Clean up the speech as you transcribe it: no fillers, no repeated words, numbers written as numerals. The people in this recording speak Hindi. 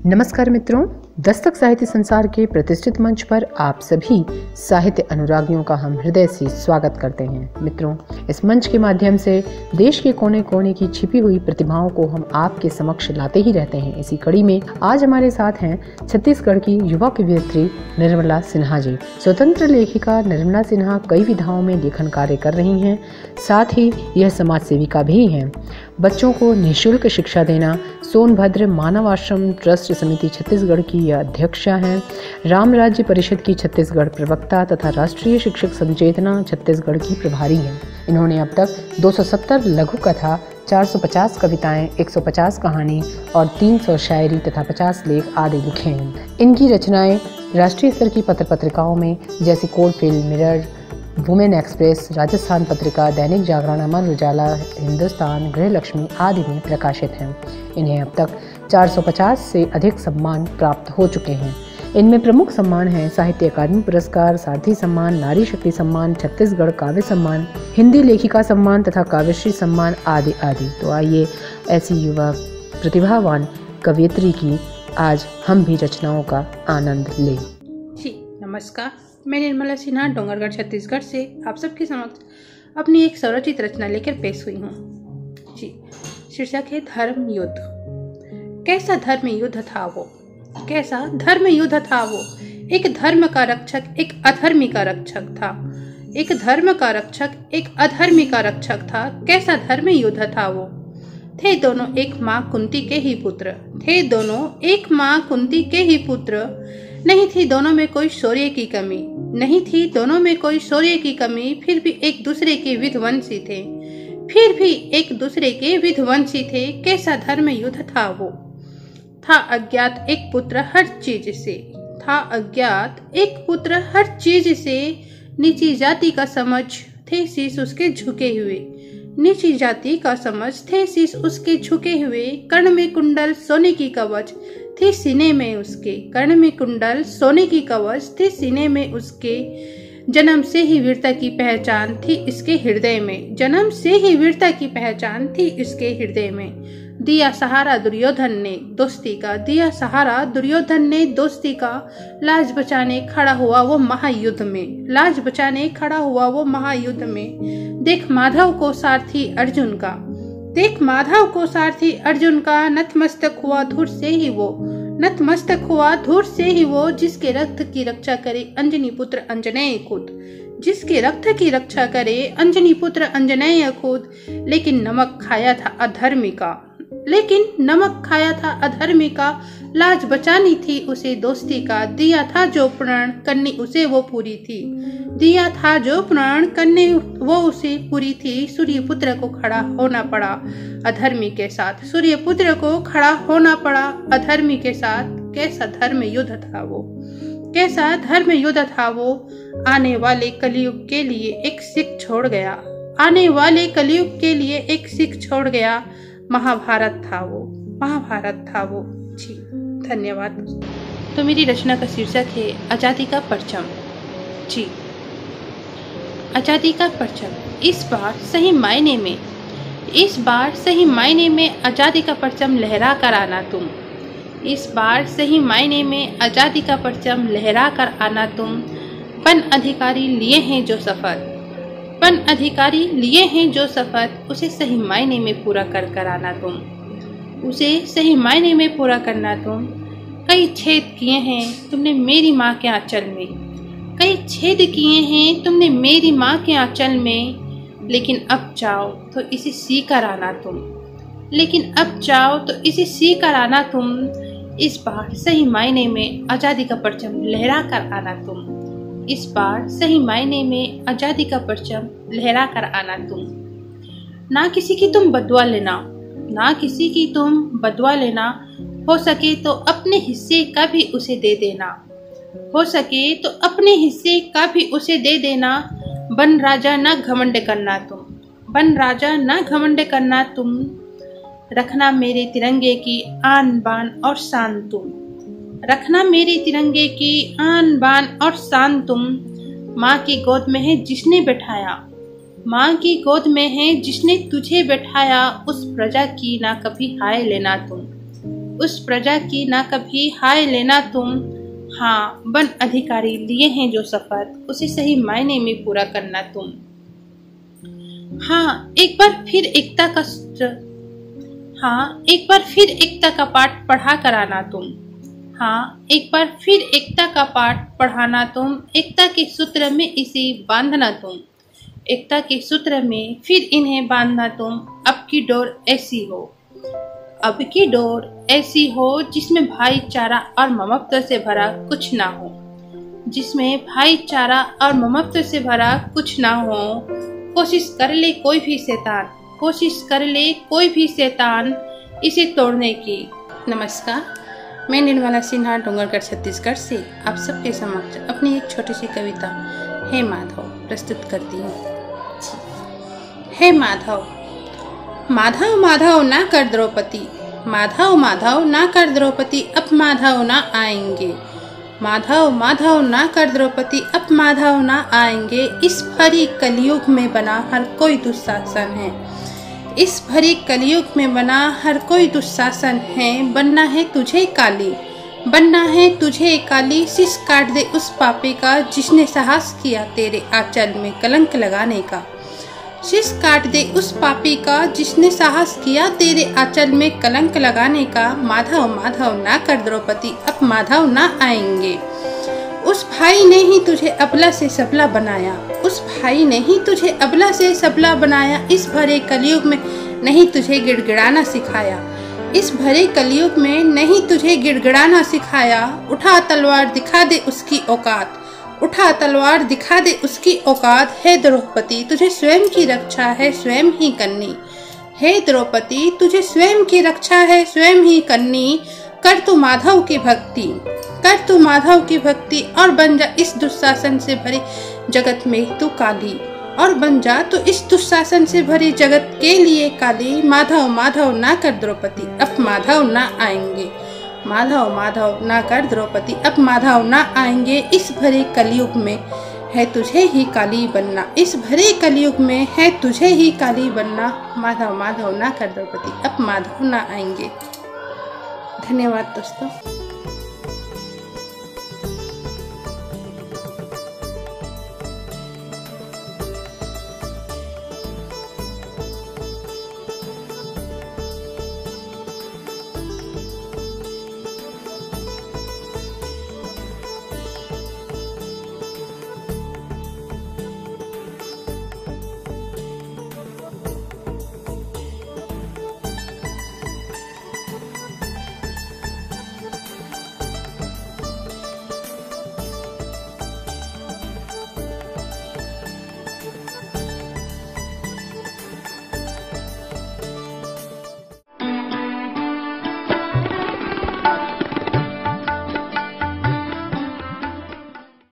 नमस्कार मित्रों, दस्तक साहित्य संसार के प्रतिष्ठित मंच पर आप सभी साहित्य अनुरागियों का हम हृदय से स्वागत करते हैं। मित्रों, इस मंच के माध्यम से देश के कोने कोने की छिपी हुई प्रतिभाओं को हम आपके समक्ष लाते ही रहते हैं। इसी कड़ी में आज हमारे साथ हैं छत्तीसगढ़ की युवा कवयित्री निर्मला सिन्हा जी। स्वतंत्र लेखिका निर्मला सिन्हा कई विधाओं में लेखन कार्य कर रही हैं, साथ ही यह समाज सेविका भी हैं। बच्चों को निःशुल्क शिक्षा देना सोनभद्र मानव आश्रम ट्रस्ट समिति छत्तीसगढ़ की यह अध्यक्षा हैं। राम राज्य परिषद की छत्तीसगढ़ प्रवक्ता तथा राष्ट्रीय शिक्षक संचेतना छत्तीसगढ़ की प्रभारी हैं। इन्होंने अब तक 270 लघु कथा, 450 कविताएं, 150 कहानी और 300 शायरी तथा 50 लेख आदि लिखे हैं। इनकी रचनाएं राष्ट्रीय स्तर की पत्रिकाओं में जैसे coalfield, mirror, women express, Rajasthan Patrika, Dainik Jagran, Amar Ujala, Hindustan, गृहलक्ष्मी आदि में प्रकाशित हैं। इन्हें अब तक 450 से अधिक सम्मान प्राप्त हो चुके हैं। इनमें प्रमुख सम्मान हैं साहित्य अकादमी पुरस्कार, सारथी सम्मान, नारी शक्ति सम्मान, छत्तीसगढ़ काव्य सम्मान, हिंदी लेखिका सम्मान तथा काव्यश्री सम्मान आदि आदि। तो आइए ऐसी युवा प्रतिभावान कवयित्री की आज हम भी रचनाओं का आनंद लें। जी नमस्कार, मैं निर्मला सिन्हा डोंगरगढ़ छत्तीसगढ़ से आप सबके समक्ष अपनी एक स्वरचित रचना लेकर पेश हुई हूँ। जी, शीर्षक है धर्म युद्ध। कैसा धर्म युद्ध था वो, कैसा धर्म युद्ध था वो। एक धर्म का रक्षक एक अधर्मी का रक्षक था, एक धर्म का रक्षक एक अधर्मी का रक्षक था। कैसा धर्म युद्ध था वो। थे दोनों एक माँ कुंती के ही पुत्र, थे दोनों एक माँ कुंती के ही पुत्र। नहीं थी दोनों में कोई शौर्य की कमी, नहीं थी दोनों में कोई शौर्य की कमी। फिर भी एक दूसरे के विध्वंसी थे, फिर भी एक दूसरे के विध्वंसी थे। कैसा धर्म युद्ध था वो। था अज्ञात एक पुत्र हर चीज से, था अज्ञात एक पुत्र हर चीज से। नीची जाति का समझ थे शीश उसके झुके हुए, नीची जाति का समझ थे शीश उसके झुके हुए। कर्ण में कुंडल सोने की कवच थी सीने में उसके, कर्ण में कुंडल सोने की कवच थी सीने में उसके। जन्म से ही वीरता की पहचान थी इसके हृदय में, जन्म से ही वीरता की पहचान थी इसके हृदय में। दिया सहारा दुर्योधन ने दोस्ती का, दिया सहारा दुर्योधन ने दोस्ती का। लाज बचाने खड़ा हुआ वो महायुद्ध में, लाज बचाने खड़ा हुआ वो महायुद्ध में। देख माधव को सारथी अर्जुन का, देख माधव को सारथी अर्जुन का। नतमस्तक हुआ धूर से ही वो, नतमस्तक हुआ धूर से ही वो। जिसके रक्त की रक्षा करे अंजनी पुत्र अंजनेय खुद, जिसके रक्त की रक्षा करे अंजनी पुत्र अंजनेय खुद। लेकिन नमक खाया था अधर्मी का, लेकिन नमक खाया था अधर्मी का। लाज बचानी थी उसे दोस्ती का। दिया था जो प्राण करनी उसे वो पूरी थी, दिया था जो प्राण करने वो उसे पूरी थी। सूर्य पुत्र को खड़ा होना पड़ा अधर्मी के साथ, सूर्य पुत्र को खड़ा होना पड़ा अधर्मी के साथ। कैसा धर्म युद्ध था वो, कैसा धर्म युद्ध था वो। आने वाले कलयुग के लिए एक सिख छोड़ गया, आने वाले कलयुग के लिए एक सिख छोड़ गया। महाभारत था वो, महाभारत था वो। जी धन्यवाद। तो मेरी रचना का शीर्षक है आजादी का परचम। जी, आजादी का परचम। इस बार सही मायने में, इस बार सही मायने में आजादी का परचम लहरा कर आना तुम। इस बार सही मायने में आजादी का परचम लहरा कर आना तुम। पन अधिकारी लिए हैं जो सफर, पन अधिकारी लिए हैं जो सफर। उसे सही मायने में पूरा कर कर आना तुम, उसे सही मायने में पूरा करना तुम। कई छेद किए हैं तुमने मेरी माँ के आंचल में, कई छेद किए हैं तुमने मेरी माँ के आंचल में। लेकिन अब चाहो तो इसे सी कर आना तुम, लेकिन अब चाहो तो इसे सी कर आना तुम। इस बार सही मायने में आजादी का परचम लहरा कर आना तुम, इस बार सही मायने में आजादी का परचम लहरा कर आना तुम। ना किसी की तुम बदुआ लेना, ना किसी की तुम बदुआ लेना। हो सके तो अपने हिस्से का भी उसे दे देना, हो सके तो अपने हिस्से का भी उसे दे देना। बन राजा ना घमंड करना तुम, बन राजा ना घमंड करना तुम। रखना मेरे तिरंगे की आन बान और शान तुम, रखना मेरे तिरंगे की आन बान और शान तुम। माँ की गोद में है जिसने बैठाया, माँ की गोद में है जिसने तुझे बैठाया। उस प्रजा की ना कभी हाय लेना तुम, उस प्रजा की ना कभी हाय लेना तुम। हाँ, वन अधिकारी लिए हैं जो शपथ, उसे सही मायने में पूरा करना तुम। हाँ, एक बार फिर एकता का पाठ पढ़ा कराना तुम। हाँ, एक बार फिर एकता का पाठ पढ़ाना तुम। एकता के सूत्र में इसे बांधना तुम। एकता के सूत्र में फिर इन्हें बांधना तुम। अब की डोर ऐसी हो, अब की डोर ऐसी हो जिसमें भाईचारा और ममत्व से भरा कुछ ना हो, जिसमें भाईचारा और ममत्व से भरा कुछ ना हो। कोशिश कर ले कोई भी शैतान, कोशिश कर ले कोई भी शैतान इसे तोड़ने की। नमस्कार, मैं निर्मला सिन्हा डोंगरगढ़ छत्तीसगढ़ से आप सबके समक्ष अपनी एक छोटी सी कविता हे माधव प्रस्तुत करती हूँ। हे माधव, माधव माधव ना कर द्रौपदी, माधव माधव ना कर द्रौपदी, अब माधव ना आएंगे। माधव माधव ना कर द्रौपदी, अब माधव ना आएंगे। इस भरी कलयुग में बना हर कोई दुशासन है, इस भरी कलयुग में बना हर कोई दुशासन है। बनना है तुझे काली, बनना है तुझे काली, शीश काट दे उस पापी का जिसने साहस किया तेरे आंचल में कलंक लगाने का। शीश काट दे उस पापी का जिसने साहस किया तेरे आंचल में कलंक लगाने का। माधव माधव ना कर द्रौपदी, अब माधव ना आएंगे। उस भाई ने ही तुझे अबला से सबला बनाया, उस भाई ने ही तुझे अबला से सबला बनाया। इस भरे कलयुग में नहीं तुझे गिड़गिड़ाना सिखाया, इस भरे कलयुग में नहीं तुझे गिड़गिड़ाना सिखाया। उठा तलवार दिखा दे उसकी औकात, उठा तलवार दिखा दे उसकी औकात। है द्रौपदी तुझे स्वयं की रक्षा है स्वयं ही करनी, हे द्रौपदी तुझे स्वयं की रक्षा है स्वयं ही करनी। कर तू माधव की भक्ति, कर तू माधव की भक्ति, और बन जा इस दुशासन से भरे जगत में तू काली, और बन जा तो इस दुशासन से भरी जगत के लिए काली। माधव माधव ना कर द्रौपदी, अब माधव ना आएंगे। माधव माधव ना कर द्रौपदी, अब माधव ना आएंगे। इस भरे कलयुग में है तुझे ही काली बनना, इस भरे कलयुग में है तुझे ही काली बनना। माधव माधव ना कर द्रौपदी, अब माधव ना आएंगे। धन्यवाद दोस्तों।